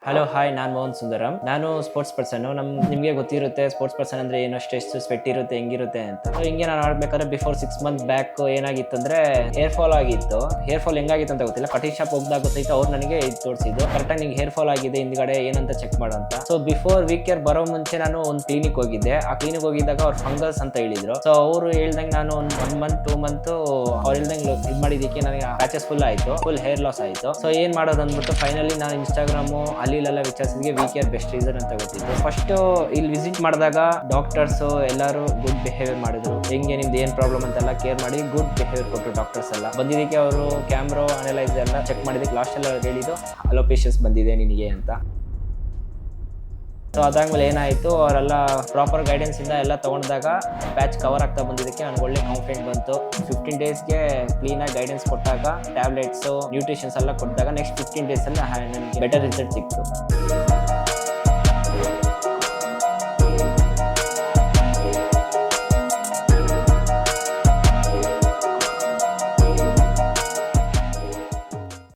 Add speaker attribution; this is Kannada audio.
Speaker 1: ಹಲೋ ಹಾಯ್, ನಾನು ಮೋಹನ್ ಸುಂದರಂ. ನಾನು ಸ್ಪೋರ್ಟ್ಸ್ ಪರ್ಸನ್. ನಿಮಗೆ ಗೊತ್ತಿರುತ್ತೆ ಸ್ಪೋರ್ಟ್ಸ್ ಪರ್ಸನ್ ಅಂದ್ರೆ ಏನು, ಸ್ಟ್ರೆಸ್ ಸ್ವೆಟ್ ಇರುತ್ತೆ, ಹೆಂಗಿರುತ್ತೆ ಅಂತ. ಸೊ ಹಿಂಗೆ ನಾನು ಆಡ್ಬೇಕಾದ್ರೆ ಬಿಫೋರ್ 6 ಮಂತ್ ಬ್ಯಾಕ್ ಏನಾಗಿತ್ತು ಅಂದ್ರೆ ಹೇರ್ ಫಾಲ್ ಆಗಿತ್ತು. ಹೇರ್ ಫಾಲ್ ಹೆಂಗಾಗಿತ್ತು ಅಂತ ಗೊತ್ತಿಲ್ಲ. ಕಟಿಂಗ್ ಶಾಪ್ ಹೋಗ್ದಾಗ ಗೊತ್ತಾಯ್ತು, ಅವ್ರು ನನಗೆ ಇದು ತೋರಿಸಿದ್ದು ಕರೆಕ್ಟಾಗಿ ನಿಂಗೆ ಹೇರ್ ಫಾಲ್ ಆಗಿದೆ ಹಿಂದ್ಗಡೆ ಏನಂತ ಚೆಕ್ ಮಾಡು ಅಂತ. ಸೊ ಬಿಫೋರ್ ವೀಕ್ ಬರೋ ಮುಂಚೆ ನಾನು ಒಂದು ಕ್ಲಿನಿಕ್ ಹೋಗಿದ್ದೆ. ಆ ಕ್ಲಿನಿಕ್ ಹೋಗಿದ್ದಾಗ ಅವ್ರು ಫಂಗಸ್ ಅಂತ ಹೇಳಿದ್ರು. ಸೊ ಅವರು ಹೇಳ್ದಂಗೆ ನಾನು ಒಂದು 1 ಮಂತ್ 2 ಮಂತ್ ಅವ್ರು ಹೇಳ್ದಂಗೆ ಇದು ಮಾಡಿದ್ದಕ್ಕೆ ನನಗೆ ಪ್ಯಾಚಸ್ ಫುಲ್ ಆಯ್ತು, ಫುಲ್ ಹೇರ್ ಲಾಸ್ ಆಯ್ತು. ಸೊ ಏನ್ ಮಾಡೋದು ಅಂದ್ಬಿಟ್ಟು ಫೈನಲಿ ನಾನು ಇನ್ಸ್ಟಾಗ್ರಾಮು ಅಲ್ಲಿಲ್ಲ ವಿಚಾರಿಸಿದ್ಗೆ ವಿ ಕೇರ್ ಬೆಸ್ಟ್ ರೀಸನ್ ಅಂತ ಗೊತ್ತಿತ್ತು. ಫಸ್ಟ್ ಇಲ್ಲಿ ವಿಸಿಟ್ ಮಾಡಿದಾಗ ಡಾಕ್ಟರ್ಸ್ ಎಲ್ಲರೂ ಗುಡ್ ಬಿಹೇವಿಯರ್ ಮಾಡಿದ್ರು. ಹೆಂಗೆ ನಿಮ್ದು ಏನ್ ಪ್ರಾಬ್ಲಮ್ ಅಂತೆಲ್ಲ ಕೇರ್ ಮಾಡಿ ಗುಡ್ ಬಿಹೇವಿಯರ್ ಕೊಟ್ಟರು ಡಾಕ್ಟರ್ಸ್ ಎಲ್ಲ. ಬಂದಿದ್ದಕ್ಕೆ ಅವರು ಕ್ಯಾಮ್ರಾ ಅನಲೈಸ್ ಎಲ್ಲ ಚೆಕ್ ಮಾಡಿದಕ್ಕೆ ಲಾಸ್ಟ್ ಎಲ್ಲ ಹೇಳಿದ್ದು ಅಲೋಪೇಶಿಯಸ್ ಬಂದಿದೆ ನಿನಗೆ ಅಂತ. ಸೊ ಅದಾದ್ಮೇಲೆ ಏನಾಯಿತು, ಅವರೆಲ್ಲ ಪ್ರಾಪರ್ ಗೈಡೆನ್ಸ್ ಇಂದ ಎಲ್ಲ ತೊಗೊಂಡಾಗ ಪ್ಯಾಚ್ ಕವರ್ ಆಗ್ತಾ ಬಂದಿದ್ದಕ್ಕೆ ನನಗೆ ಒಳ್ಳೆ ಕಾನ್ಫಿಡೆಂಟ್ ಬಂತು. 15 ಡೇಸ್ಗೆ ಕ್ಲೀನಾಗಿ ಗೈಡೆನ್ಸ್ ಕೊಟ್ಟಾಗ ಟ್ಯಾಬ್ಲೆಟ್ಸು ನ್ಯೂಟ್ರಿಷನ್ಸ್ ಎಲ್ಲ ಕೊಟ್ಟಾಗ ನೆಕ್ಸ್ಟ್ 15 ಡೇಸಲ್ಲಿ ನನಗೆ ಬೆಟರ್ ರಿಸಲ್ಟ್ ಸಿಕ್ತು.